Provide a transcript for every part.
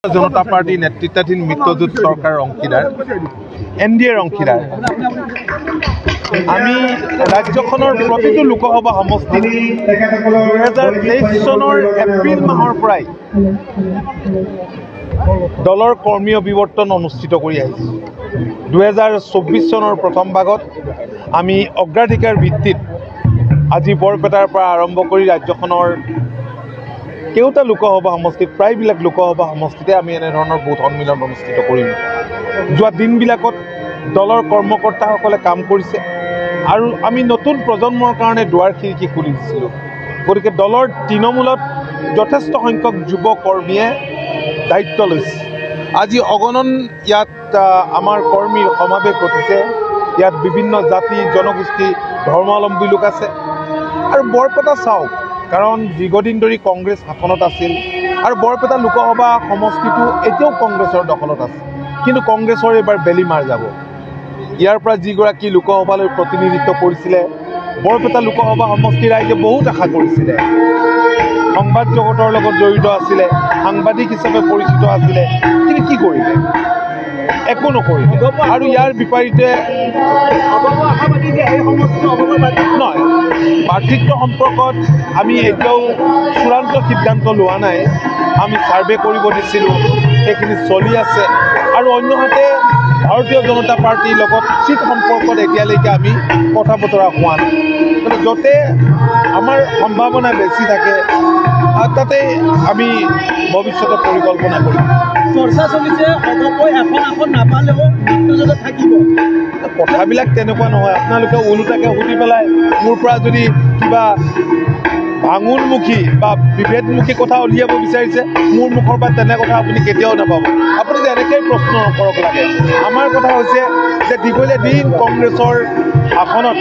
জনতা party নেতৃত্বাধীন মিত্ৰজোঁট চৰকাৰৰ অংশীদাৰ এনডিএৰ অংশীদাৰ আমি ৰাজ্যখনৰ প্ৰতিটো লোকসভা সমষ্টিত 2023 চনৰ এপ্ৰিল মাহৰ পৰাই দলৰ কৰ্মী অভিৱৰ্তন অনুষ্ঠিত কৰি আহিছোঁ 2024 চনৰ প্ৰথম ভাগত আমি অগ্ৰাধিকাৰ ভিত্তিত আজি বৰপেটাৰ পৰা আৰম্ভ কৰি ৰাজ্যখনৰ কেউটা লোকসভা সমষ্টিত প্ৰায়বিলাক লোকসভা সমষ্টিতে আমি এনে ধৰণৰ বুথ সন্মিলন অনুষ্ঠিত কৰিম যোৱা দিনবিলাকত দলৰ কৰ্মকৰ্তাসকলে কাম কৰিছে আৰু আমি নতুন প্ৰজন্মৰ কাৰণে দুৱাৰ খিৰিকী খুলি দিছিলোঁ গতিকে দলৰ তৃণমূলত যথেষ্ট সংখ্যক যুৱ কৰ্মীয়ে দায়িত্ব লৈছে আজি অগণন ইয়াত আমাৰ কৰ্মীৰ সমাৱেশ ঘটিছে ইয়াত বিভিন্ন জাতি জনগোষ্ঠী ধৰ্মাৱলম্বী লোক আছে আৰু বৰপেটা চাওক কাৰণ দীৰ্ঘদিন ধৰি কংগ্ৰেছ শাসনত আছিল আৰু বৰপেটা লোকসভা সমষ্টিটো এতিয়াও কংগ্ৰেছৰ দখলত আছে কিন্তু কংগ্ৰেছৰ এবাৰ বেলিমাৰ যাব ইয়াৰ পৰা যিগৰাকী লোকসভালৈ প্ৰতিনিধিত্ব কৰিছিলে বৰপেটা লোকসভা সমষ্টিৰ ৰাইজে বহুত আশা কৰিছিলে সংবাদ জগতৰ লগত জড়িত আছিলে সাংবাদিক হিচাপে পৰিচিত আছিলে কিন্তু কি কৰিলে একো নকৰিলে আৰু ইয়াৰ বিপৰীতে নহয় প্ৰাৰ্থিত্ব সম্পৰ্কত আমি এতিয়াও চূড়ান্ত সিদ্ধান্ত লোৱা নাই আমি ছাৰ্ভে কৰিব দিছিলোঁ সেইখিনি চলি আছে আৰু অন্যহাতে ভাৰতীয় জনতা পাৰ্টিৰ লগত চিট সম্পৰ্কত এতিয়ালৈকে আমি কথা বতৰা হোৱা নাই য'তে আমাৰ সম্ভাৱনা বেছি থাকে তাতে আমি ভৱিষ্যতে পৰিকল্পনা কৰিম চৰ্চা চলিছে অগপই এখন নাপালেও মিত্ৰজোঁটত থাকিব কথাবিলাক তেনেকুৱা নহয় আপোনালোকে ওলোটাকে সুধি পেলাই মোৰ পৰা যদি কিবা ভাঙোনমুখী বা বিভেদমুখী কথা উলিয়াব বিচাৰিছে মোৰ মুখৰ পৰা তেনে কথা আপুনি কেতিয়াও নাপাব আপুনি যে এনেকৈ প্ৰশ্ন নকৰক লাগে আমাৰ কথা হৈছে যে দীঘলীয়া দিন কংগ্ৰেছৰ শাসনত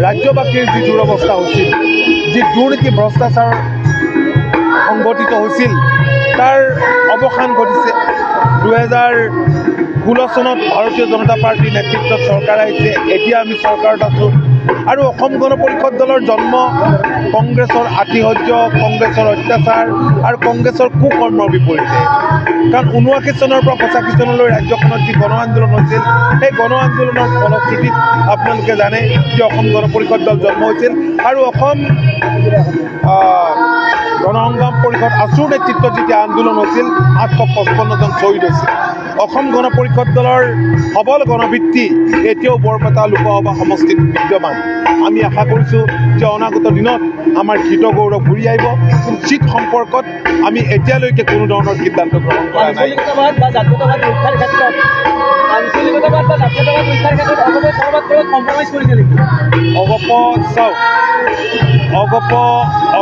ৰাজ্যবাসীৰ যি দুৰৱস্থা হৈছিল যি দুৰ্নীতি ভ্ৰষ্টাচাৰ সংঘটিত হৈছিল তাৰ অৱসান ঘটিছে 2016 চনত ভাৰতীয় জনতা পাৰ্টিৰ নেতৃত্বত চৰকাৰ আহিছে এতিয়া আমি চৰকাৰত আছোঁ আৰু অসম গণ পৰিষদ দলৰ জন্ম কংগ্ৰেছৰ আতিশয্য কংগ্ৰেছৰ অত্যাচাৰ আৰু কংগ্ৰেছৰ কুকৰ্মৰ বিপৰীতে কাৰণ 79 চনৰ পৰা 85 চনলৈ ৰাজ্যখনত যি গণ আন্দোলন হৈছিল সেই গণ আন্দোলনৰ ফলশ্ৰুতিত আপোনালোকে জানে যে অসম গণ পৰিষদ দল জন্ম হৈছিল আৰু অসম গণ সংগ্ৰাম পৰিষদ আছুৰ নেতৃত্বত যেতিয়া আন্দোলন হৈছিল 855 জন শ্বহীদ হৈছিল অসম গণ পৰিষদ দলৰ সবল গণভিত্তি এতিয়াও বৰপেটা লোকসভা সমষ্টিত বিদ্যমান আমি আশা কৰিছোঁ যে অনাগত দিনত আমাৰ কৃত গৌৰৱ ঘূৰি আহিব কিন্তু চিট সম্পৰ্কত আমি এতিয়ালৈকে কোনো ধৰণৰ সিদ্ধান্ত গ্ৰহণ কৰা নাই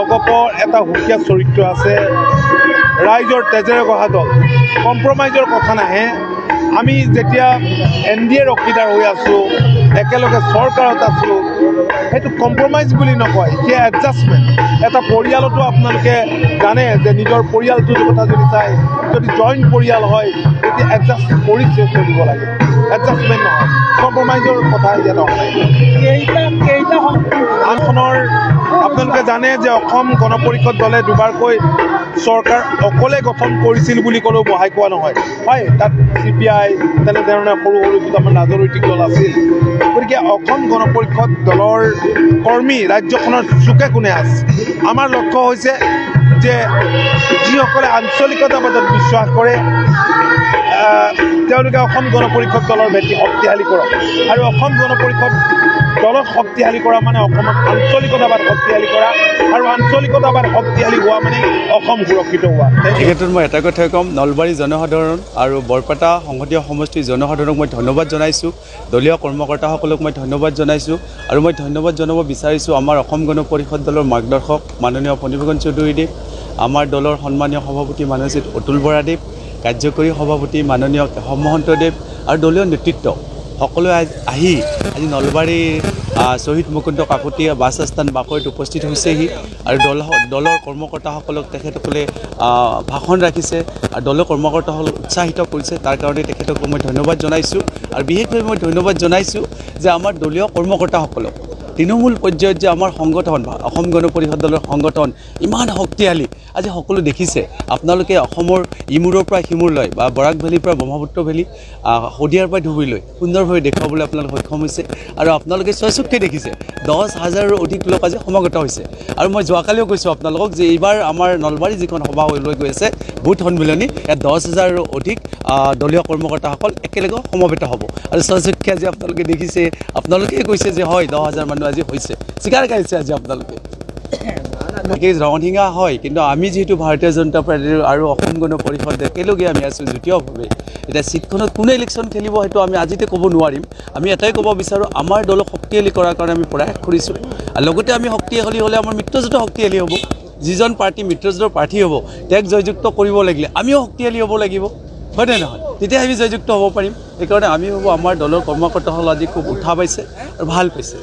অগপৰ এটা সুকীয়া চৰিত্ৰ আছে ৰাইজৰ তেজেৰে গঢ়া দল কম্প্ৰমাইজৰ কথা নাহে আমি যেতিয়া এনডিএৰ অংশীদাৰ হৈ আছোঁ একেলগে চৰকাৰত আছোঁ সেইটো কম্প্ৰমাইজ বুলি নকয় সেয়া এডজাষ্টমেণ্ট এটা পৰিয়ালতো আপোনালোকে জানে যে নিজৰ পৰিয়ালটোৰ কথা যদি চায় যদি জইণ্ট পৰিয়াল হয় তেতিয়া এডজাষ্ট কৰি চলিব লাগে এডজাষ্টমেণ্ট নহয় কম্প্ৰমাইজৰ কথা ইয়াত নহয় আনখনৰ আপোনালোকে জানে যে অসম গণ পৰিষদ দলে দুবাৰকৈ চৰকাৰ অকলে গঠন কৰিছিল বুলি ক'লেও বহাই কোৱা নহয় হয় তাত CPI তেনেধৰণে সৰু সৰু দুটামান ৰাজনৈতিক দল আছিল গতিকে অসম গণ পৰিষদ দলৰ কৰ্মী ৰাজ্যখনৰ চুকে কোণে আছে আমাৰ লক্ষ্য হৈছে যে যিসকলে আঞ্চলিকতাবাদত বিশ্বাস কৰে তেওঁলোকে অসম গণ পৰিষদ দলৰ ভেটি শক্তিশালী কৰক আৰু অসম গণ পৰিষদ দলক শক্তিশালী কৰা মানে অসমত আঞ্চলিকতাবাদ শক্তিশালী কৰা আৰু আঞ্চলিকতাবাদ শক্তিশালী হোৱা মানে অসম সুৰক্ষিত হোৱা এই ক্ষেত্ৰত মই এটা কথাই ক'ম নলবাৰী জনসাধাৰণ আৰু বৰপেটা সংসদীয় সমষ্টিৰ জনসাধাৰণক মই ধন্যবাদ জনাইছোঁ দলীয় কৰ্মকৰ্তাসকলক মই ধন্যবাদ জনাইছোঁ আৰু মই ধন্যবাদ জনাব বিচাৰিছোঁ আমাৰ অসম গণ পৰিষদ দলৰ মাৰ্গদৰ্শক মাননীয় ফণীভূষণ চৌধুৰীদেৱ আমাৰ দলৰ সন্মানীয় সভাপতি মাননীয় অতুল বৰাদেৱ কাৰ্যকৰী সভাপতি মাননীয় কেশৱ মহন্তদেৱ আৰু দলীয় নেতৃত্ব সকলোৱে আহি আজি নলবাৰীৰ শ্বহীদ মুকুন্দ কাকতি বাছ আস্থান বাকৰিত উপস্থিত হৈছেহি আৰু দলৰ কৰ্মকৰ্তাসকলক তেখেতসকলে ভাষণ ৰাখিছে আৰু দলৰ কৰ্মকৰ্তাসকলক উৎসাহিত কৰিছে তাৰ কাৰণে তেখেতসকলক মই ধন্যবাদ জনাইছোঁ আৰু বিশেষভাৱে মই ধন্যবাদ জনাইছোঁ যে আমাৰ দলীয় কৰ্মকৰ্তাসকলক তৃণমূল পৰ্যায়ত যে আমাৰ সংগঠন বা অসম গণ পৰিষদ দলৰ সংগঠন ইমান শক্তিশালী আজি সকলো দেখিছে আপোনালোকে অসমৰ ইমূৰৰ পৰা সিমূৰলৈ বা বৰাক ভেলীৰ পৰা ব্ৰহ্মপুত্ৰ ভেলী শদিয়াৰ পৰা ধুবুৰীলৈ সুন্দৰভাৱে দেখুৱাবলৈ আপোনালোকে সক্ষম হৈছে আৰু আপোনালোকে স্বচক্ষে দেখিছে 10,000ৰো অধিক লোক আজি সমাগত হৈছে আৰু মই যোৱাকালিও কৈছোঁ আপোনালোকক যে এইবাৰ আমাৰ নলবাৰী যিখন সভা লৈ গৈ আছে বুথ সন্মিলনী ইয়াত 10,000ৰো অধিক দলীয় কৰ্মকৰ্তাসকল একেলগে সমবেত হ'ব আৰু স্বচক্ষে আজি আপোনালোকে দেখিছে আপোনালোকে কৈছে যে হয় 10,000 মানুহ আজি হৈছে স্বীকাৰ কৰিছে আজি আপোনালোকে ৰঙঠিঙা হয় কিন্তু আমি যিহেতু ভাৰতীয় জনতা পাৰ্টীৰ আৰু অসম গণ পৰিষদ একেলগে আমি আছোঁ যুটীয়াভাৱে এতিয়া ছিটখনত কোনে ইলেকশ্যন খেলিব সেইটো আমি আজিতে ক'ব নোৱাৰিম আমি এটাই ক'ব বিচাৰোঁ আমাৰ দলক শক্তিশালী কৰাৰ কাৰণে আমি প্ৰয়াস কৰিছোঁ আৰু লগতে আমি শক্তিশালী হ'লে আমাৰ মিত্ৰজোঁটো শক্তিশালী হ'ব যিজন পাৰ্টী মিত্ৰজোঁটৰ প্ৰাৰ্থী হ'ব তেওঁক জয়যুক্ত কৰিব লাগিলে আমিও শক্তিশালী হ'ব লাগিব হয়নে নহয় তেতিয়া আমি জয়যুক্ত হ'ব পাৰিম সেইকাৰণে আমি ভাবোঁ আমাৰ দলৰ কৰ্মকৰ্তাসকল আজি খুব উৎসাহ পাইছে আৰু ভাল পাইছে